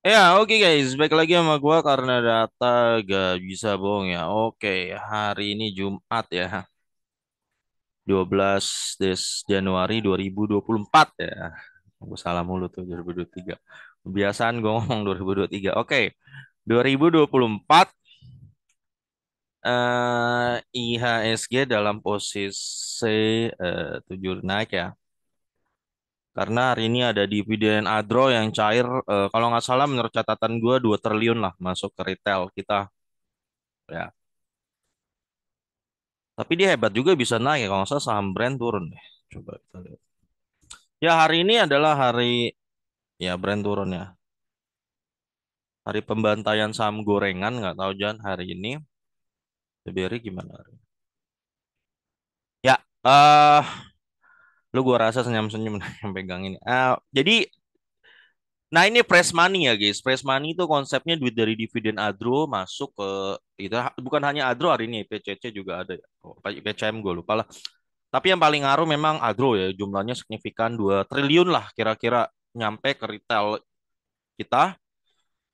Ya, oke guys, baik lagi sama gua karena data gak bisa bohong ya. Oke, hari ini Jumat ya, 12 Januari 2024 ya. Gue salah mulu tuh 2023. Kebiasaan gue ngomong 2023. Oke, 2024 IHSG dalam posisi 7 naik ya. Karena hari ini ada dividen Adro yang cair, kalau nggak salah menurut catatan gue 2 triliun lah masuk ke retail kita. Ya. Tapi dia hebat juga bisa naik ya. Kalau nggak salah saham brand turun deh. Coba kita lihat. Ya hari ini adalah hari ya brand turun ya. Hari pembantaian saham gorengan nggak tahu Jan hari ini. BBRI gimana hari ini? Ya, lu gua rasa senyum-senyum yang pegang ini. Jadi, nah ini press money ya guys. Press money itu konsepnya duit dari dividen Adro masuk ke itu bukan hanya Adro hari ini, PCC juga ada ya. Oh, PCM gue lupa lah. Tapi yang paling ngaruh memang Agro ya, jumlahnya signifikan 2 triliun lah kira-kira nyampe ke retail kita.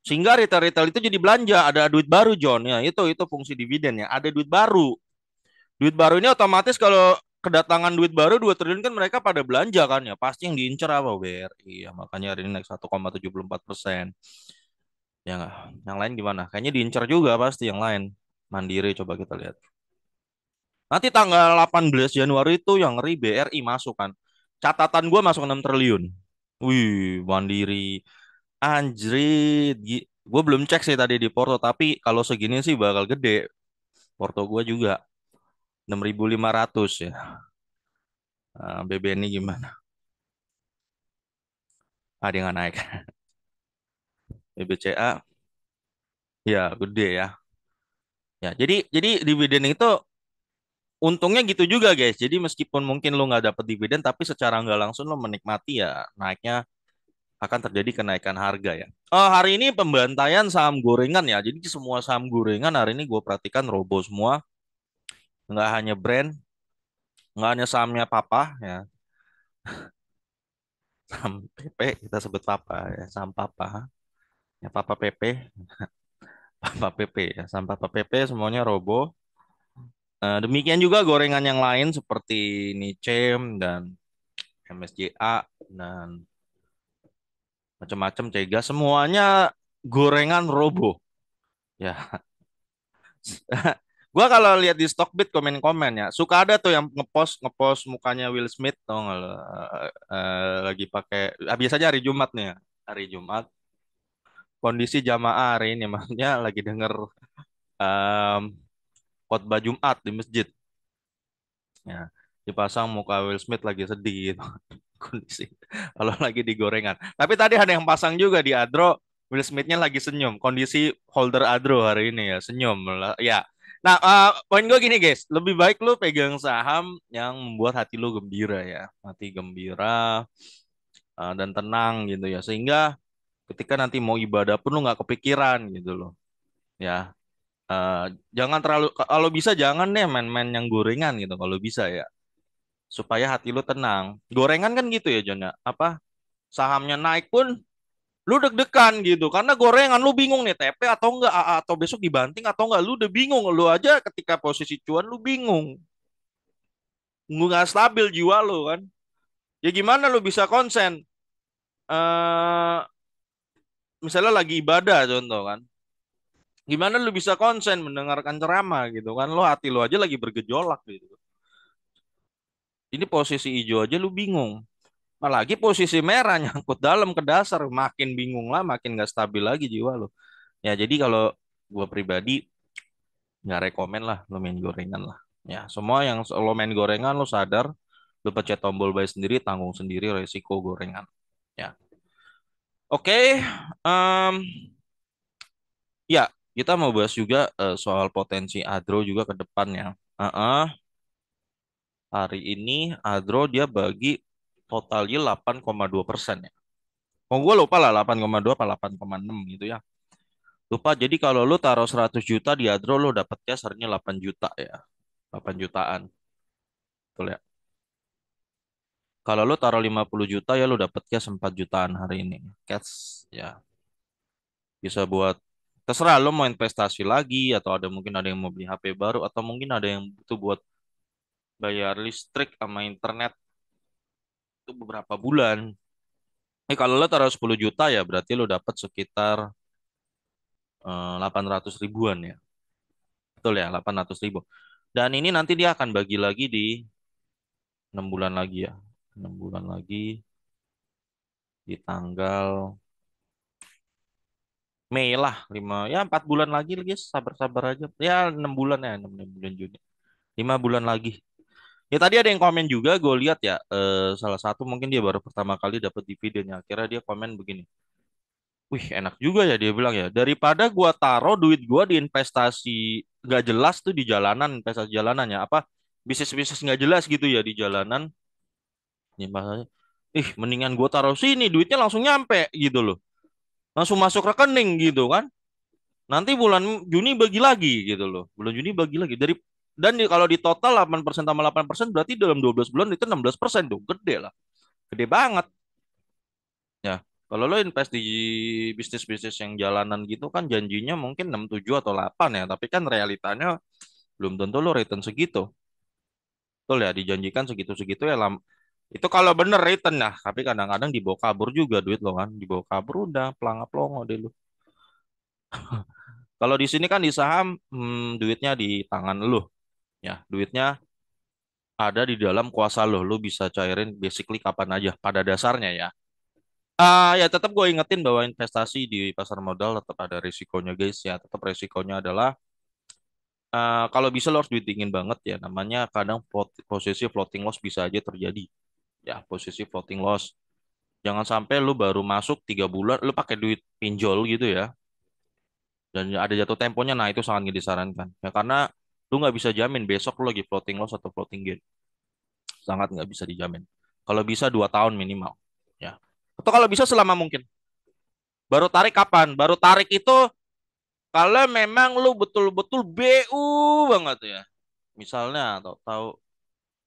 Sehingga retail-retail itu jadi belanja, ada duit baru John ya. Itu fungsi dividen ya, ada duit baru. Duit baru ini otomatis kalau kedatangan duit baru 2 triliun kan mereka pada belanja kan ya. Pasti yang diincar apa BRI ya, makanya hari ini naik 1,74%. Ya nggak? Yang lain gimana? Kayaknya diincar juga pasti yang lain. Mandiri coba kita lihat. Nanti tanggal 18 Januari itu yang ngeri BRI masuk kan. Catatan gue masuk 6 triliun. Wih, Mandiri. Anjrit. Gue belum cek sih tadi di Porto. Tapi kalau segini sih bakal gede. Porto gue juga 6.500 ya. BBNI gimana? Dia nggak naik. BBCA ya gede ya. Ya, jadi dividen itu untungnya gitu juga guys. Jadi meskipun mungkin lu nggak dapet dividen, tapi secara nggak langsung lu menikmati ya naiknya akan terjadi kenaikan harga ya. Oh, hari ini pembantaian saham gorengan ya. Jadi semua saham gorengan hari ini gue perhatikan robo semua. Nggak hanya brand, nggak hanya sahamnya Papa ya. Saham PP kita sebut Papa ya. Saham Papa ya Papa PP, Papa PP ya. Saham Papa PP semuanya robo. Demikian juga gorengan yang lain seperti Nicem dan MSJA dan macam-macam Cega semuanya gorengan robo ya. Gua kalau lihat di Stockbit komen-komen ya, suka ada tuh yang ngepost ngepost mukanya Will Smith tau nggak lo? Lagi pakai biasanya hari Jumat nih ya. Hari Jumat kondisi jamaah hari ini maksudnya lagi denger em, khotbah Jumat di masjid ya. Dipasang muka Will Smith lagi sedih gitu. Kondisi kalau lagi di gorengan. Tapi tadi ada yang pasang juga di Adro, Will Smith-nya lagi senyum. Kondisi holder Adro hari ini ya, senyum. Ya. Nah, poin gue gini guys, lebih baik lu pegang saham yang membuat hati lu gembira ya. Hati gembira dan tenang gitu ya. Sehingga ketika nanti mau ibadah pun lu nggak kepikiran gitu loh. Ya. Eh, jangan terlalu, kalau bisa jangan deh main-main yang gorengan gitu kalau bisa ya. Supaya hati lu tenang. Gorengan kan gitu ya Jon ya. Apa sahamnya naik pun lu deg-degan gitu karena gorengan lu bingung nih TP atau enggak atau besok dibanting atau enggak lu udah bingung lu aja ketika posisi cuan lu bingung nggak stabil jiwa lu kan ya gimana lu bisa konsen eh misalnya lagi ibadah contoh kan gimana lu bisa konsen mendengarkan ceramah gitu kan lo hati lu aja lagi bergejolak gitu ini posisi hijau aja lu bingung apalagi posisi merah nyangkut dalam ke dasar makin bingung lah makin gak stabil lagi jiwa lu ya jadi kalau gua pribadi nggak rekomen lah lo main gorengan lah ya semua yang lo main gorengan lo sadar lo pencet tombol buy sendiri tanggung sendiri resiko gorengan ya oke ya kita mau bahas juga soal potensi Adro juga ke depannya. Hari ini Adro dia bagi total yield 8,2% ya oh gue lupa lah 8,2 apa 8,6 gitu ya lupa jadi kalau lo taruh 100 juta di Adro lo dapet cash harinya 8 juta ya 8 jutaan betul ya. Kalau lu taruh 50 juta ya lu dapet cash 4 jutaan hari ini. Cash ya. Bisa buat terserah lo mau investasi lagi atau ada mungkin ada yang mau beli HP baru atau mungkin ada yang butuh buat bayar listrik sama internet itu beberapa bulan. Kalau lo taruh 10 juta ya berarti lo dapat sekitar 800 ribuan ya. Betul ya, 800 ribu. Dan ini nanti dia akan bagi lagi di 6 bulan lagi ya. 6 bulan lagi di tanggal Mei lah, 5 ya 4 bulan lagi guys, sabar-sabar aja. Ya 6 bulan ya, 6 bulan Juni. 5 bulan lagi. Ya tadi ada yang komen juga, gue lihat ya, salah satu mungkin dia baru pertama kali dapat dividennya. Akhirnya dia komen begini, wih enak juga ya dia bilang ya, daripada gua taruh duit gua di investasi nggak jelas tuh di jalanan, investasi jalanannya apa, bisnis-bisnis nggak jelas gitu ya di jalanan. Ini bahasanya, mendingan gua taruh sini, duitnya langsung nyampe gitu loh, langsung masuk rekening gitu kan. Nanti bulan Juni bagi lagi gitu loh, bulan Juni bagi lagi kalau di total 8% tambah 8% berarti dalam 12 bulan itu 16% tuh, gede lah, gede banget. Ya, kalau lo invest di bisnis-bisnis yang jalanan gitu kan janjinya mungkin 6 7 atau 8 ya, tapi kan realitanya belum tentu lo return segitu. Betul ya, dijanjikan segitu-segitu ya itu kalau bener return nah, tapi kadang-kadang dibawa kabur juga duit lo kan, dibawa kabur udah pelangap-longo deh lo. Kalau di sini kan di saham duitnya di tangan lo ya, duitnya ada di dalam kuasa lo bisa cairin basically kapan aja pada dasarnya ya. Ya tetap gue ingetin bahwa investasi di pasar modal tetap ada risikonya guys ya. Tetap risikonya adalah kalau bisa lo harus duit dingin banget ya. Namanya kadang posisi floating loss bisa aja terjadi. Ya posisi floating loss. Jangan sampai lu baru masuk 3 bulan lu pakai duit pinjol gitu ya. Dan ada jatuh temponya. Nah itu sangat nggak disarankan. Ya karena lu nggak bisa jamin besok lu lagi floating loss atau floating gain. Sangat nggak bisa dijamin. Kalau bisa 2 tahun minimal. Ya. Atau kalau bisa selama mungkin. Baru tarik kapan? Baru tarik itu kalau memang lu betul-betul BU banget ya. Misalnya, atau tahu,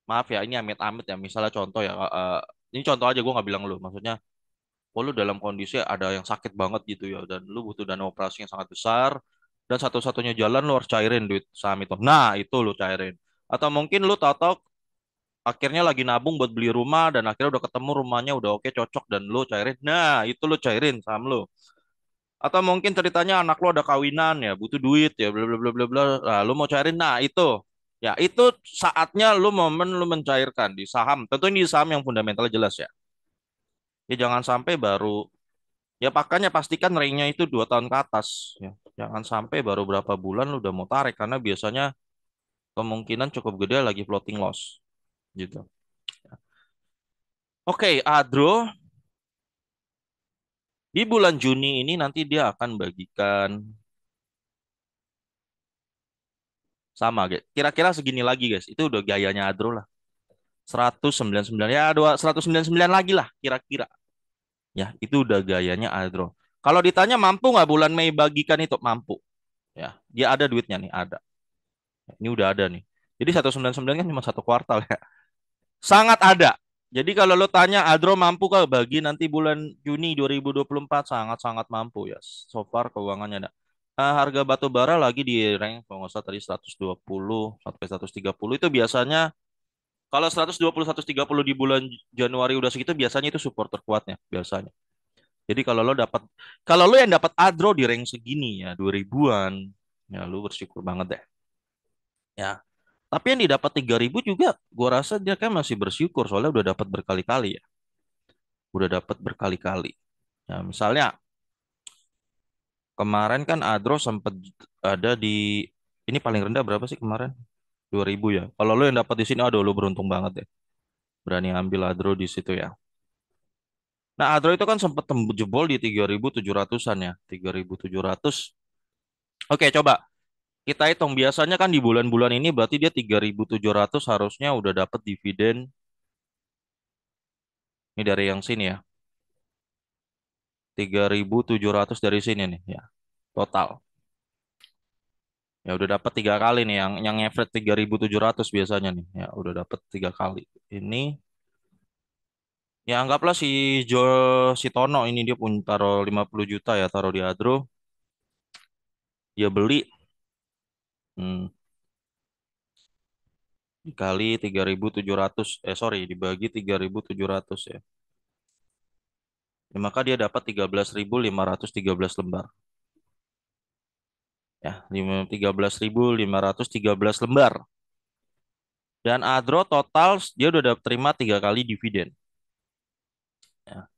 maaf ya, ini amit-amit ya. Misalnya contoh ya, ini contoh aja gue nggak bilang lu. Maksudnya, oh lu dalam kondisi ada yang sakit banget gitu ya, dan lu butuh dana operasi yang sangat besar, dan satu-satunya jalan lu harus cairin duit saham itu. Nah, itu lu cairin. Atau mungkin lu tahu akhirnya lagi nabung buat beli rumah dan akhirnya udah ketemu rumahnya udah oke cocok dan lu cairin. Nah, itu lu cairin saham lu. Atau mungkin ceritanya anak lo ada kawinan ya, butuh duit ya, bla bla bla bla bla. Nah, lu mau cairin, nah itu, ya itu saatnya lu momen lu mencairkan di saham. Tentu ini di saham yang fundamental jelas ya. Ya jangan sampai baru, ya makanya pastikan ringnya itu 2 tahun ke atas. Ya, jangan sampai baru berapa bulan lu udah mau tarik karena biasanya kemungkinan cukup gede lagi floating loss gitu. Oke, Adro, di bulan Juni ini nanti dia akan bagikan sama, guys. Kira-kira segini lagi, guys. Itu udah gayanya Adro lah. 199 ya, 199 lagi lah kira-kira. Ya, itu udah gayanya Aldro. Kalau ditanya mampu nggak bulan Mei bagikan itu mampu. Ya, dia ada duitnya nih, ada. Ini udah ada nih. Jadi 199 kan cuma 1 kuartal ya. Sangat ada. Jadi kalau lo tanya Aldro mampu nggak bagi nanti bulan Juni 2024 sangat-sangat mampu ya. So far keuangannya ada. Harga batu bara lagi di rank kalau nggak salah tadi 120 sampai 130 itu biasanya. Kalau 120 130 di bulan Januari udah segitu biasanya itu support terkuatnya biasanya. Jadi kalau lo yang dapat Adro di rank segini ya 2000-an ya lu bersyukur banget deh. Ya. Tapi yang didapat 3000 juga gua rasa dia kan masih bersyukur soalnya udah dapat berkali-kali ya. Udah dapat berkali-kali. Ya, misalnya kemarin kan Adro sempat ada di ini paling rendah berapa sih kemarin? 2000 ya. Kalau lo yang dapat di sini aduh lo beruntung banget deh. Berani ambil Adro di situ ya. Nah, Adro itu kan sempat tembus jebol di 3700-an ya. 3700. Oke, coba kita hitung. Biasanya kan di bulan-bulan ini berarti dia 3700 harusnya udah dapat dividen. Ini dari yang sini ya. 3700 dari sini nih ya. Total. Ya udah dapat 3 kali nih yang average 3700 biasanya nih. Ya udah dapat 3 kali. Ini ya anggaplah si Tono ini dia pun taruh 50 juta ya taruh di Adro. Dia beli hmm, dikali 3.700, sorry, dibagi 3.700 ya. Ya, maka dia dapat 13.513 lembar. Ya, 13.513 lembar. Dan Adro total dia udah dapat terima 3 kali dividen. Ya.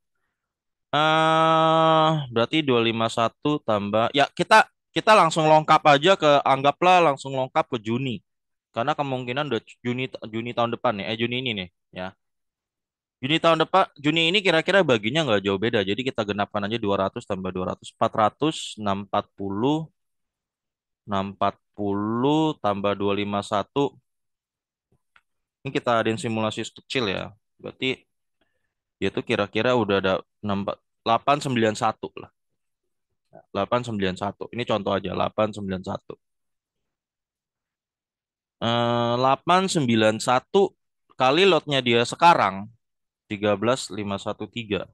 Berarti 251 tambah. Ya, kita kita langsung lengkap aja ke, anggaplah langsung lengkap ke Juni. Karena kemungkinan udah Juni Juni tahun depan nih, Juni ini nih, ya. Juni tahun depan, Juni ini kira-kira baginya nggak jauh beda. Jadi kita genapkan aja 200 tambah 200, 400, 640, 640 tambah 251. Ini kita adain simulasi kecil ya. Berarti dia tuh kira-kira udah ada 891 lah. 891. Ini contoh aja 891. 891 kali lotnya dia sekarang 13.513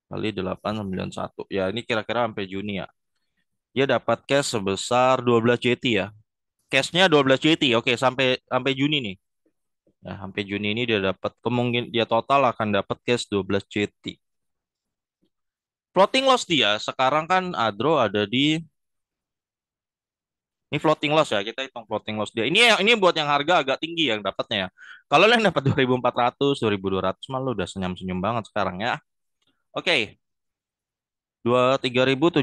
kali 891. Ya, ini kira-kira sampai Juni ya. Dia dapat cash sebesar 12 JT ya. Cashnya 12 JT. Oke, sampai sampai Juni nih. Ya, sampai Juni ini dia dapat, kemungkinan dia total akan dapat cash 12 JT. Floating loss dia sekarang kan Adro ada di, ini floating loss ya, kita hitung floating loss dia. Ini buat yang harga agak tinggi yang dapatnya ya. Kalau yang dapat 2.400, 2.200 mah lu udah senyum-senyum banget sekarang ya. Oke, 3.700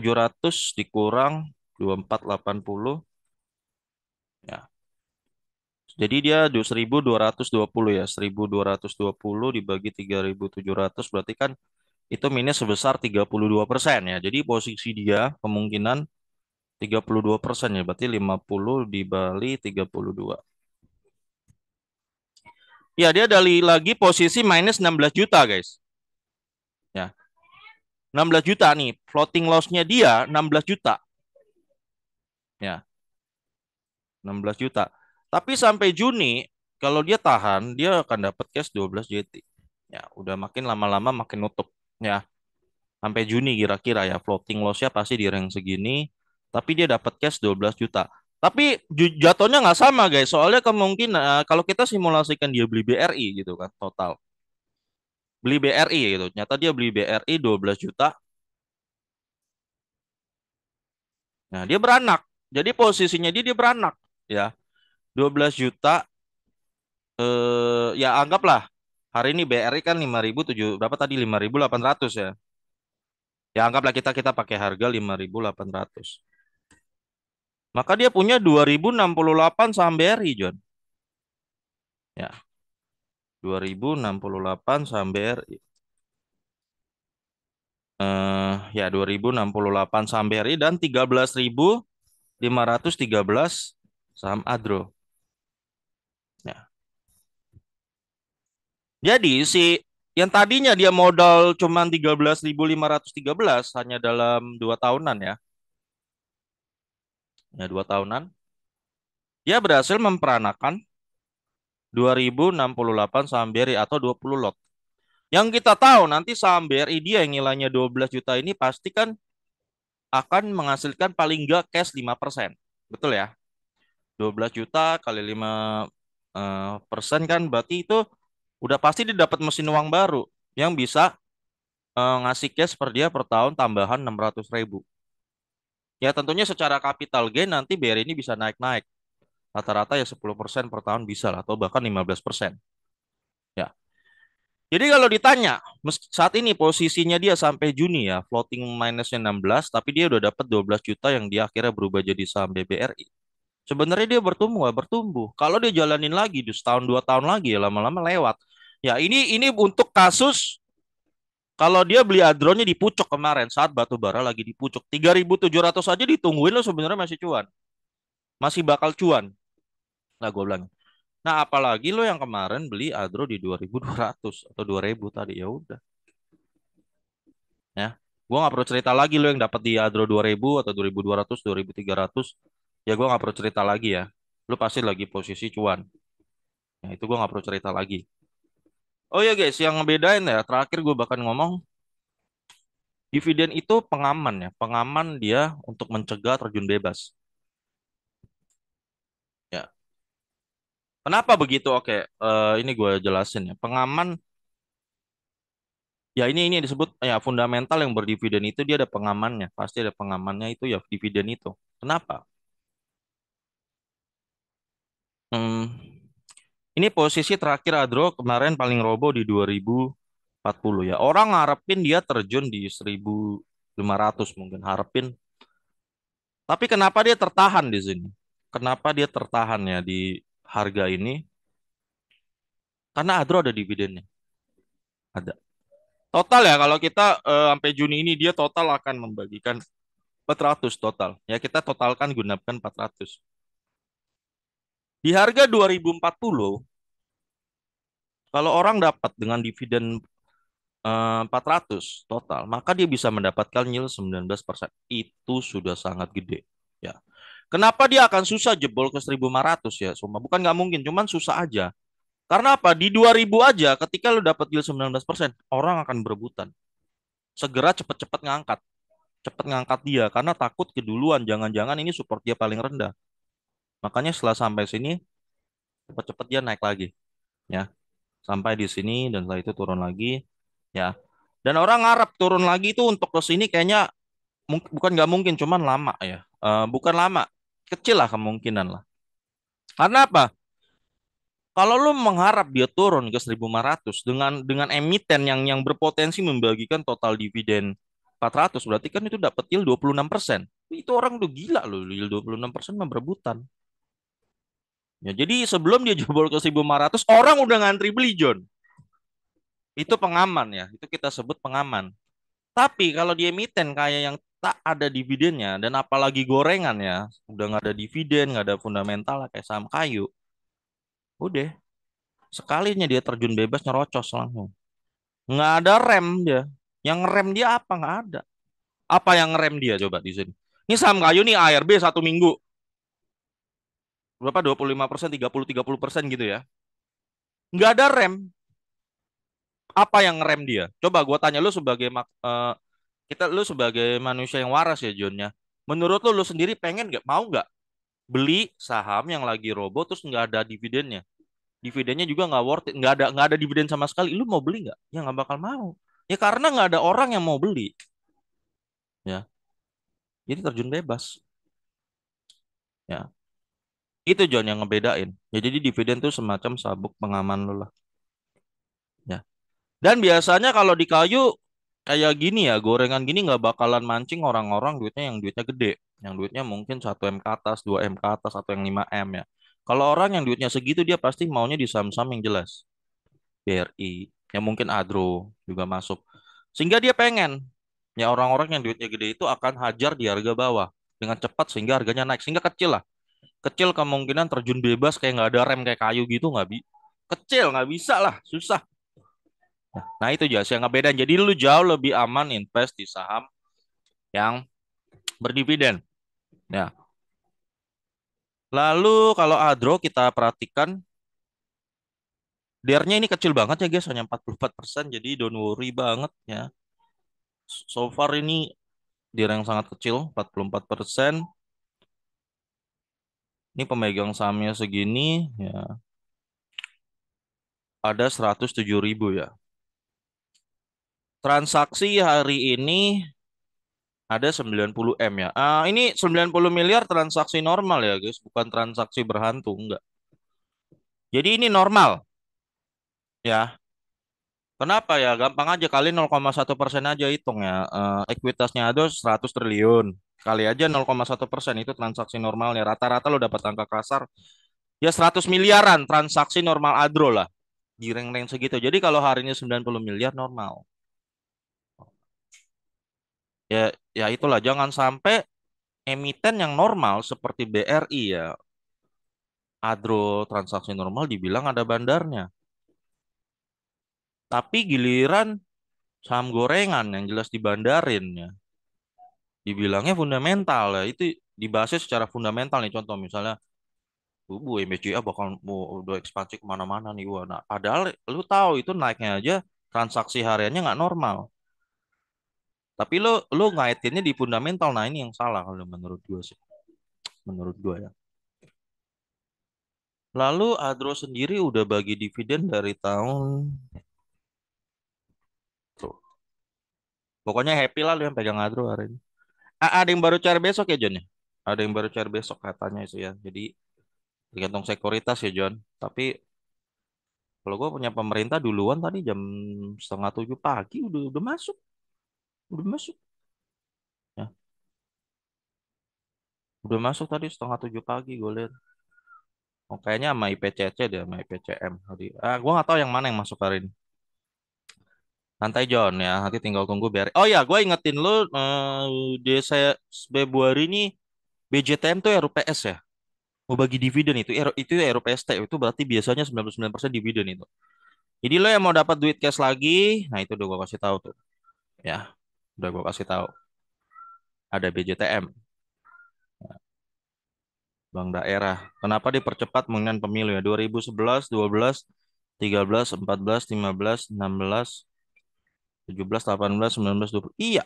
dikurang 2.480 ya. Jadi dia 1.220 ya. 1.220 dibagi 3.700 berarti kan itu minus sebesar 32% ya. Jadi posisi dia kemungkinan 32% ya. Berarti 50 dibagi 32. Ya, dia dari lagi posisi minus 16 juta, guys. Ya, 16 juta nih. Floating loss-nya dia 16 juta. Ya, 16 juta. Tapi sampai Juni, kalau dia tahan, dia akan dapat cash 12 JT. Ya, udah makin lama-lama makin nutup. Ya, sampai Juni kira-kira ya. Floating loss-nya pasti di rank segini. Tapi dia dapat cash 12 juta. Tapi jatuhnya nggak sama, guys. Soalnya kemungkinan kalau kita simulasikan dia beli BRI gitu kan, total. Beli BRI gitu. Nyata dia beli BRI 12 juta. Nah, dia beranak. Jadi posisinya dia beranak ya. 12 juta ya anggaplah hari ini BRI kan 5.007 berapa tadi, 5.800 ya. Ya anggaplah kita kita pakai harga 5.800. Maka dia punya 2.068 saham BRI, John. Ya, 2.068 saham BRI. Ya 2.068 saham BRI dan 13.513 saham Adro. Ya. Jadi si yang tadinya dia modal cuma 13.513 hanya dalam 2 tahunan ya. Ya 2 tahunan. Dia berhasil memperanakan 2.068 saham BRI atau 20 lot. Yang kita tahu nanti saham BRI dia yang nilainya 12 juta ini pasti kan akan menghasilkan paling enggak cash 5%. Betul ya? 12 juta kali 5% kan berarti itu udah pasti dia dapat mesin uang baru yang bisa ngasih cash per dia per tahun tambahan 600.000. Ya tentunya secara capital gain nanti BRI ini bisa naik-naik. Rata-rata ya 10% per tahun bisa lah, atau bahkan 15%. Ya. Jadi kalau ditanya, saat ini posisinya dia sampai Juni ya, floating minusnya 16, tapi dia udah dapat 12 juta yang dia akhirnya berubah jadi saham BBRI. Sebenarnya dia bertumbuh, bertumbuh. Kalau dia jalanin lagi di setahun 2 tahun lagi ya lama-lama lewat. Ya ini untuk kasus kalau dia beli adronnya di pucuk kemarin saat batu bara lagi di pucuk 3.700 aja ditungguin lo sebenarnya masih cuan. Masih bakal cuan. Nah, gue bilang. Nah, apalagi lo yang kemarin beli Adro di 2.200 atau 2.000 tadi ya udah ya. Gua nggak perlu cerita lagi lo yang dapat di Adro 2.000 atau 2.200, 2.300. Ya gua nggak perlu cerita lagi ya. Lo pasti lagi posisi cuan. Ya itu gua nggak perlu cerita lagi. Oh ya guys, yang ngebedain ya, terakhir gue bahkan ngomong Dividen itu pengaman ya, pengaman dia untuk mencegah terjun bebas. Ya, kenapa begitu? Oke, ini gue jelasin ya. Pengaman, ya ini disebut ya fundamental yang berdividen itu dia ada pengamannya, pasti ada pengamannya itu ya dividen itu. Kenapa? Hmm, ini posisi terakhir Adro kemarin paling roboh di 2040 ya. Orang ngarepin dia terjun di 1500 mungkin harapin. Tapi kenapa dia tertahan di sini? Kenapa dia tertahan ya di harga ini? Karena Adro ada dividennya. Ada. Total ya kalau kita sampai Juni ini dia total akan membagikan 400 total. Ya kita totalkan gunakan 400. Di harga 2040 kalau orang dapat dengan dividen 400 total, maka dia bisa mendapatkan yield 19%. Itu sudah sangat gede. Ya. Kenapa dia akan susah jebol ke 1.500 ya? Cuma bukan nggak mungkin, cuman susah aja. Karena apa? Di 2000 aja ketika lu dapat yield 19%, orang akan berebutan. Segera cepet-cepet ngangkat. Cepet ngangkat dia karena takut keduluan. Jangan-jangan ini support dia paling rendah. Makanya setelah sampai sini, cepet-cepet dia naik lagi. Ya. Sampai di sini dan setelah itu turun lagi. Ya. Dan orang ngarep turun lagi itu untuk ke sini kayaknya bukan nggak mungkin, cuman lama ya. Bukan lama, kecil lah kemungkinan lah. Karena apa? Kalau lu mengharap dia turun ke 1.500 dengan emiten yang berpotensi membagikan total dividen 400, berarti kan itu dapat yield 26%. Itu orang udah gila loh, yield 26% mah berebutan. Ya, jadi sebelum dia jebol ke 1.500, orang udah ngantri beli, John. Itu pengaman ya, itu kita sebut pengaman. Tapi kalau di emiten kayak yang tak ada dividennya dan apalagi gorengan ya, udah nggak ada dividen, nggak ada fundamental kayak saham kayu, udah sekalinya dia terjun bebas nyerocos langsung. Nggak ada rem dia. Yang rem dia apa? Nggak ada. Apa yang rem dia coba di sini? Ini saham kayu nih ARB 1 minggu. Berapa? 25%, 30% gitu ya. Nggak ada rem. Apa yang rem dia? Coba gua tanya lu sebagai lu sebagai manusia yang waras ya John ya. Menurut lu sendiri pengen nggak mau nggak beli saham yang lagi robo terus nggak ada dividennya? Dividennya juga nggak worth it, nggak ada dividen sama sekali. Lu mau beli nggak? Ya nggak bakal mau. Ya karena nggak ada orang yang mau beli. Ya, jadi terjun bebas. Ya, itu John yang ngebedain. Ya jadi dividen tuh semacam sabuk pengaman lu lah. Ya. Dan biasanya kalau di kayu kayak gini ya, gorengan gini nggak bakalan mancing orang-orang duitnya yang duitnya gede. Yang duitnya mungkin 1 M ke atas, 2 M ke atas, atau yang 5 M ya. Kalau orang yang duitnya segitu dia pasti maunya di saham-saham yang jelas. BRI, yang mungkin Adro juga masuk. Sehingga dia pengen. Ya orang-orang yang duitnya gede itu akan hajar di harga bawah dengan cepat sehingga harganya naik. Sehingga kecil lah. Kecil kemungkinan terjun bebas kayak nggak ada rem kayak kayu gitu nggak kecil nggak bisa lah susah. Nah itu jelas yang ngebedain. Jadi lu jauh lebih aman invest di saham yang berdividen. Ya. Lalu kalau Adro kita perhatikan DER-nya ini kecil banget ya guys, hanya 44%. Jadi don't worry banget ya. So far ini DER yang sangat kecil, 44%. Ini pemegang sahamnya segini ya, ada 107.000 ya. Transaksi hari ini ada 90 M ya. Ini 90 miliar transaksi normal ya guys, bukan transaksi berhantu, enggak. Jadi ini normal ya. Kenapa ya? Gampang aja kali 0,1% aja hitung ya. Ekuitasnya ada 100 triliun. Kali aja 0,1% itu transaksi normalnya. Rata-rata lo dapat angka kasar ya 100 miliaran transaksi normal Adro lah. Di range-range segitu. Jadi kalau hari ini 90 miliar normal. Ya ya itulah jangan sampai emiten yang normal seperti BRI ya, Adro transaksi normal dibilang ada bandarnya. Tapi giliran saham gorengan yang jelas dibandarin ya, dibilangnya fundamental ya. Itu dibahasnya secara fundamental nih. Contoh misalnya, Bu MBCA bakal mau udah ekspansi kemana-mana nih. Wah, nah, padahal lu tahu itu naiknya aja transaksi hariannya nggak normal. Tapi lo ngaitinnya di fundamental. Nah, ini yang salah kalau menurut gue sih. Menurut gue ya. Lalu Adro sendiri udah bagi dividen dari tahun tuh. Pokoknya happy lah lu yang pegang Adro hari ini. Ada yang baru cair besok ya John ya? Ada yang baru cair besok katanya itu ya. Jadi tergantung sekuritas ya John. Tapi kalau gue punya pemerintah duluan tadi jam setengah 7 pagi udah masuk. Udah masuk. Ya, udah masuk tadi setengah 7 pagi gue lihat. Oh, kayaknya sama IPCC deh, sama IPCM tadi. Gue nggak tahu yang mana yang masuk hari ini. Santai John ya, nanti tinggal tunggu biar. Oh ya, gue ingetin lu di saya Februari ini BJTM tuh RUPS ya. Mau bagi dividen itu ya RUPST itu berarti biasanya 99% dividen itu. Jadi lo yang mau dapat duit cash lagi, nah itu udah gue kasih tahu tuh. Ya, udah gue kasih tahu. Ada BJTM, Bank Daerah. Kenapa dipercepat mengenai pemilu ya? 2011, 12, 13, 14, 15, 16, 17, 18, 19, 20. Iya,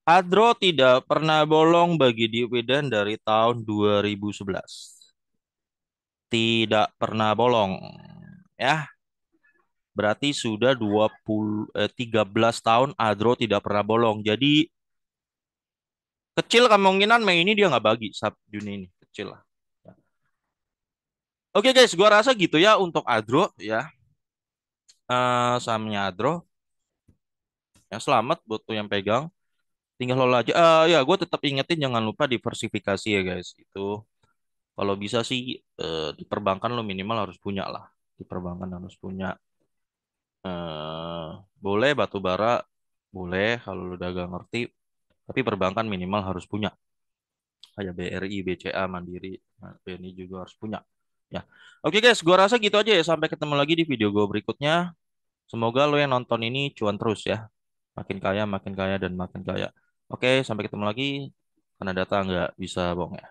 Adro tidak pernah bolong bagi dividen dari tahun 2011. Tidak pernah bolong. Ya, berarti sudah 13 tahun Adro tidak pernah bolong. Jadi kecil kemungkinan Mei ini dia nggak bagi Juni ini. Kecil lah. Oke guys, gua rasa gitu ya untuk Adro ya. Sahamnya Adro. Ya selamat buat tuh yang pegang. Tinggal lo aja. Ya, gue tetap ingetin jangan lupa diversifikasi ya guys. Itu kalau bisa sih di perbankan lo minimal harus punya lah. Di perbankan harus punya. Boleh batu bara, boleh kalau lo udah gak ngerti. Tapi perbankan minimal harus punya. Kayak BRI, BCA, Mandiri, nah, BNI juga harus punya. Ya, oke guys, gua rasa gitu aja ya. Sampai ketemu lagi di video gue berikutnya. Semoga lo yang nonton ini cuan terus ya. Makin kaya dan makin kaya. Oke, sampai ketemu lagi. Karena data nggak bisa bohong ya.